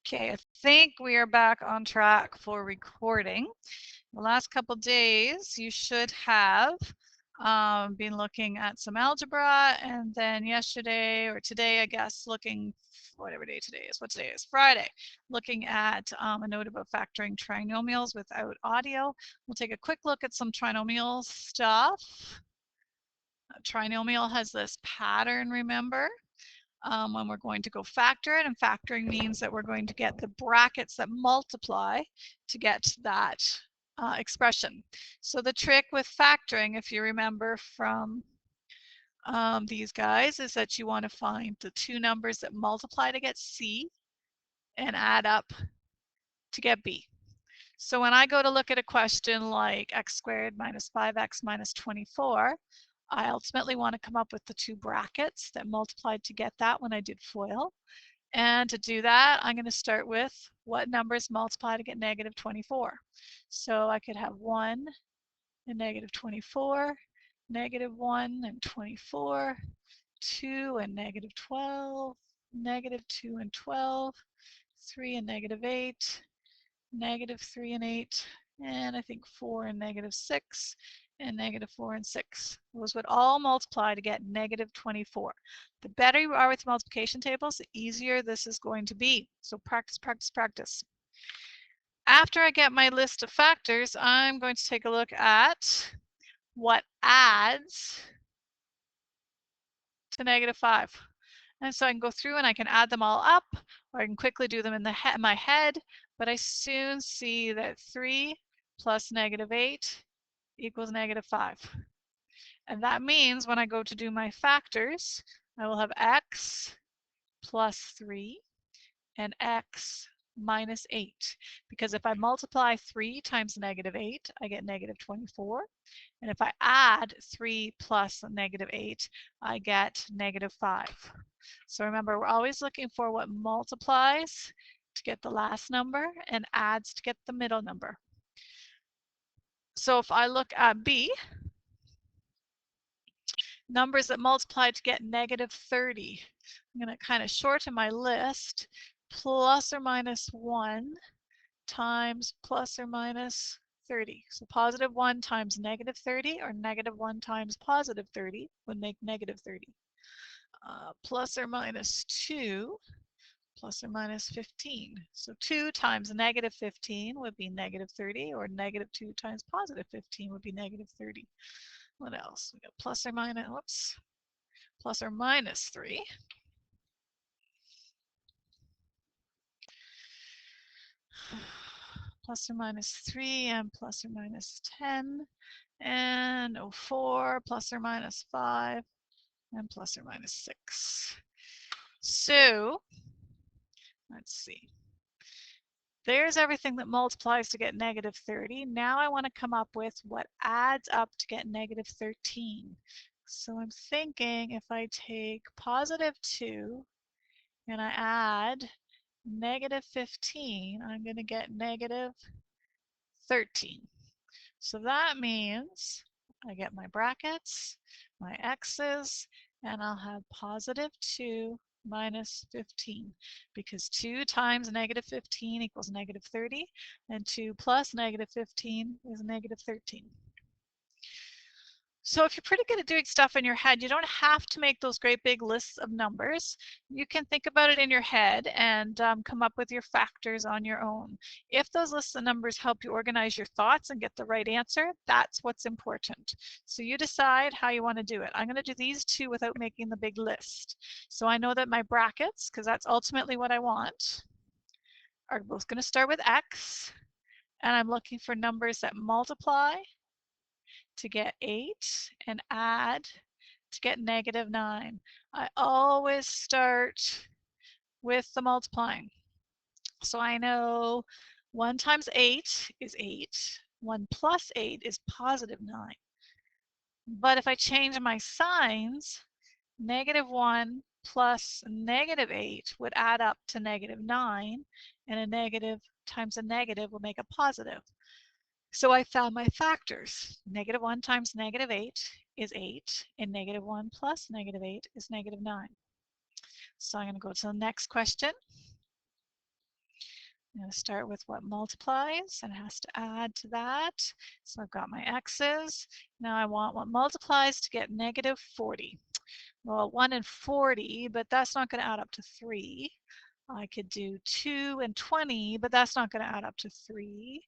Okay, I think we are back on track for recording. The last couple days, you should have been looking at some algebra, and then yesterday or today, I guess, looking, whatever day today is, what today is, Friday, looking at a note about factoring trinomials without audio. We'll take a quick look at some trinomial stuff. A trinomial has this pattern, remember? When we're going to go factor it, and factoring means that we're going to get the brackets that multiply to get that expression. So the trick with factoring, if you remember from these guys, is that you want to find the two numbers that multiply to get C and add up to get B. So when I go to look at a question like x squared minus 5x minus 24, I ultimately want to come up with the two brackets that multiplied to get that when I did FOIL. And to do that, I'm going to start with what numbers multiply to get negative 24. So I could have 1 and negative 24, negative 1 and 24, 2 and negative 12, negative 2 and 12, 3 and negative 8, negative 3 and 8, and I think 4 and negative 6, and negative 4 and 6. Those would all multiply to get negative 24. The better you are with multiplication tables, the easier this is going to be. So practice, practice, practice. After I get my list of factors, I'm going to take a look at what adds to negative 5. And so I can go through and I can add them all up, or I can quickly do them in my head, but I soon see that 3 plus negative 8 equals negative 5. And that means when I go to do my factors, I will have x plus 3 and x minus 8. Because if I multiply 3 times negative 8, I get negative 24. And if I add 3 plus negative 8, I get negative 5. So remember, we're always looking for what multiplies to get the last number and adds to get the middle number. So if I look at B, numbers that multiply to get negative 30, I'm going to kind of shorten my list, plus or minus 1 times plus or minus 30. So positive 1 times negative 30, or negative 1 times positive 30 would make negative 30. Plus or minus 2, plus or minus 15. So 2 times negative 15 would be negative 30, or negative 2 times positive 15 would be negative 30. What else? We got plus or minus, whoops, plus or minus 3. Plus or minus 3 and plus or minus 10. And 4 plus or minus 5 and plus or minus 6. So let's see. There's everything that multiplies to get negative 30. Now I want to come up with what adds up to get negative 13. So I'm thinking if I take positive 2 and I add negative 15, I'm going to get negative 13. So that means I get my brackets, my x's, and I'll have positive 2 minus 15, because 2 times negative 15 equals negative 30, and 2 plus negative 15 is negative 13. So if you're pretty good at doing stuff in your head, you don't have to make those great big lists of numbers. You can think about it in your head and come up with your factors on your own. If those lists of numbers help you organize your thoughts and get the right answer, that's what's important. So you decide how you want to do it. I'm going to do these two without making the big list. So I know that my brackets, because that's ultimately what I want, are both going to start with x, and I'm looking for numbers that multiply to get 8 and add to get negative 9. I always start with the multiplying. So I know 1 times 8 is 8. 1 plus 8 is positive 9. But if I change my signs, negative 1 plus negative 8 would add up to negative 9, and a negative times a negative will make a positive. So I found my factors. Negative 1 times negative 8 is 8, and negative 1 plus negative 8 is negative 9. So I'm going to go to the next question. I'm going to start with what multiplies, and it has to add to that. So I've got my x's. Now I want what multiplies to get negative 40. Well, 1 and 40, but that's not going to add up to 3. I could do 2 and 20, but that's not going to add up to 3.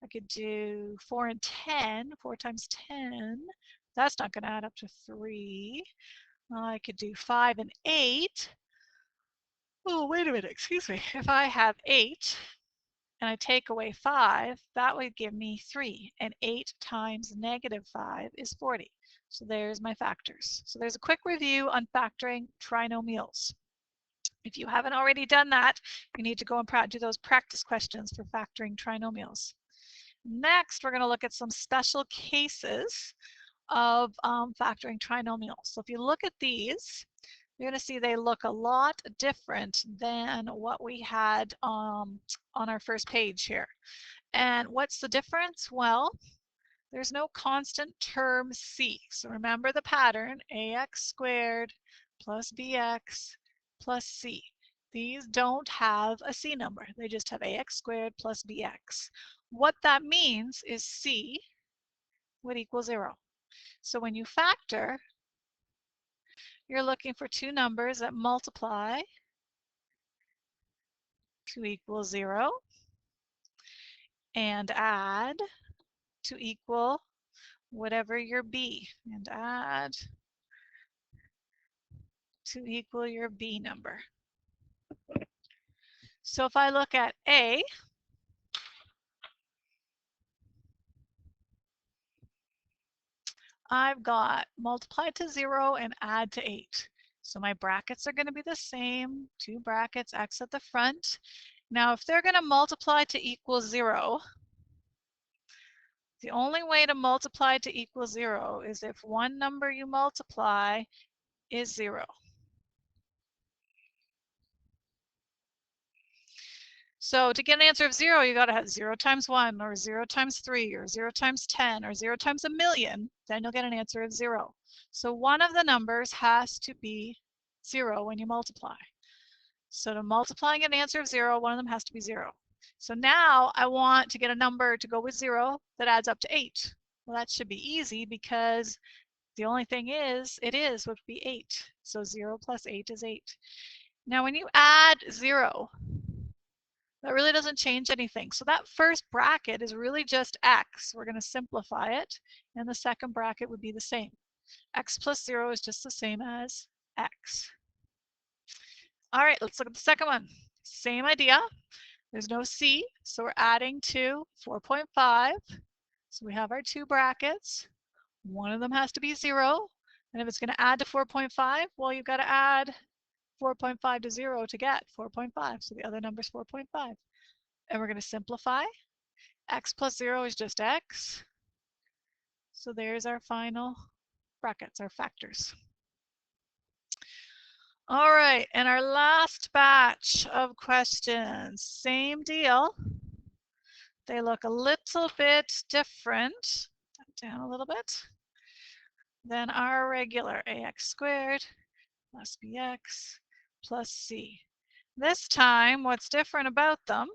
I could do 4 and 10, 4 times 10. That's not going to add up to 3. I could do 5 and 8. Oh, wait a minute, excuse me. If I have 8 and I take away 5, that would give me 3. And 8 times negative 5 is 40. So there's my factors. So there's a quick review on factoring trinomials. If you haven't already done that, you need to go and do those practice questions for factoring trinomials. Next, we're going to look at some special cases of factoring trinomials. So if you look at these, you're going to see they look a lot different than what we had on our first page here. And what's the difference? Well, there's no constant term c. So remember the pattern, ax squared plus bx plus c. These don't have a c number. They just have ax squared plus bx. What that means is c would equal 0. So when you factor, you're looking for two numbers that multiply to equal 0 and add to equal whatever your b, and add to equal your b number. So if I look at A, I've got multiply to 0 and add to 8. So my brackets are going to be the same, two brackets, x at the front. Now if they're going to multiply to equal 0, the only way to multiply to equal 0 is if one number you multiply is 0. So to get an answer of 0, you got to have 0 times 1, or 0 times 3, or 0 times 10, or 0 times a million. Then you'll get an answer of 0. So one of the numbers has to be 0 when you multiply. So to multiply and get an answer of 0, one of them has to be 0. So now I want to get a number to go with 0 that adds up to 8. Well, that should be easy because the only thing is, would be 8. So 0 plus 8 is 8. Now when you add 0, that really doesn't change anything. So that first bracket is really just x. We're going to simplify it, and the second bracket would be the same. X plus 0 is just the same as x. All right, let's look at the second one. Same idea. There's no c, so we're adding to 4.5. So we have our two brackets. One of them has to be 0. And if it's going to add to 4.5, well, you've got to add 4.5 to 0 to get 4.5. So the other number is 4.5. And we're going to simplify. X plus 0 is just x. So there's our final brackets, our factors. All right, and our last batch of questions, same deal. They look a little bit different, down a little bit, than our regular ax squared plus bx plus c. This time, what's different about them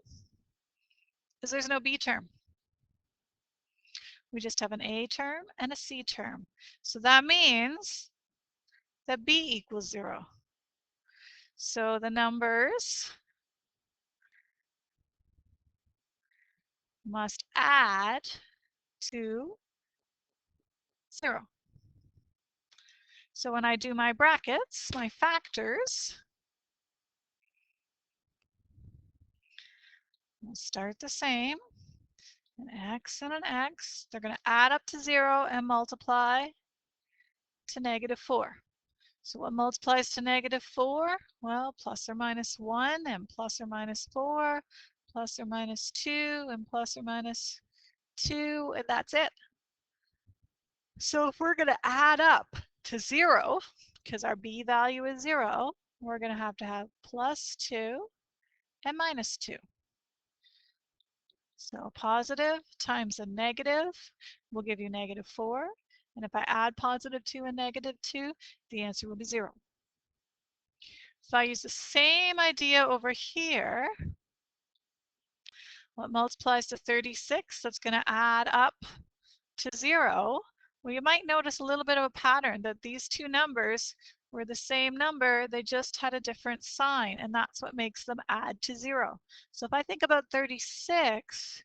is there's no b term. We just have an a term and a c term. So that means that b equals 0. So the numbers must add to 0. So when I do my brackets, my factors, we'll start the same. An x and an x, they're going to add up to 0 and multiply to negative 4. So what multiplies to negative 4? Well, plus or minus 1 and plus or minus 4, plus or minus 2 and plus or minus 2, and that's it. So if we're going to add up to 0, because our b value is 0, we're going to have plus 2 and minus 2. So a positive times a negative will give you negative 4. And if I add positive 2 and negative 2, the answer will be 0. So I use the same idea over here, What multiplies to 36? That's going to add up to 0. Well, you might notice a little bit of a pattern that these two numbers were the same number, they just had a different sign, and that's what makes them add to 0. So if I think about 36,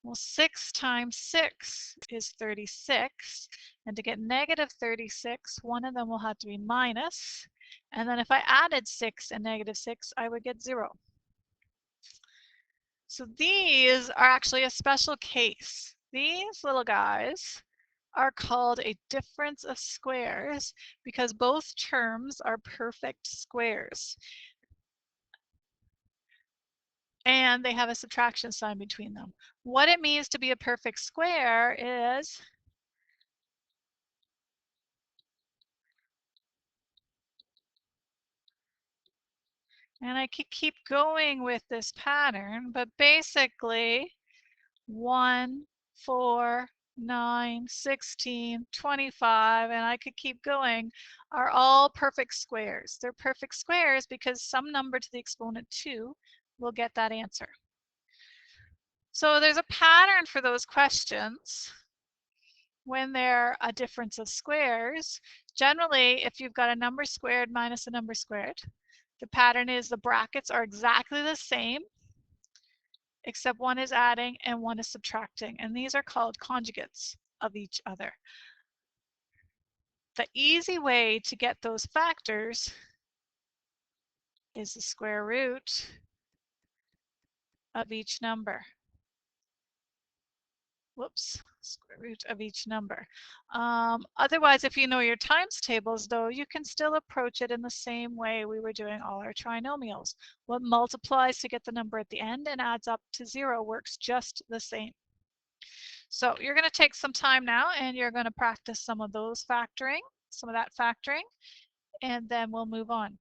well, 6 times 6 is 36, and to get negative 36, one of them will have to be minus, and then if I added 6 and negative 6, I would get 0. So these are actually a special case. These little guys are called a difference of squares because both terms are perfect squares. And they have a subtraction sign between them. What it means to be a perfect square is and I could keep going with this pattern, but basically 1, 4, 9, 16, 25, and I could keep going, are all perfect squares. They're perfect squares because some number to the exponent 2 will get that answer. So there's a pattern for those questions when they're a difference of squares. Generally, if you've got a number squared minus a number squared, the pattern is the brackets are exactly the same, except one is adding and one is subtracting, and these are called conjugates of each other. The easy way to get those factors is the square root of each number. Whoops, square root of each number. Otherwise, if you know your times tables, though, you can still approach it in the same way we were doing all our trinomials. What multiplies to get the number at the end and adds up to 0 works just the same. So you're going to take some time now and you're going to practice some of those factoring, some of that factoring, and then we'll move on.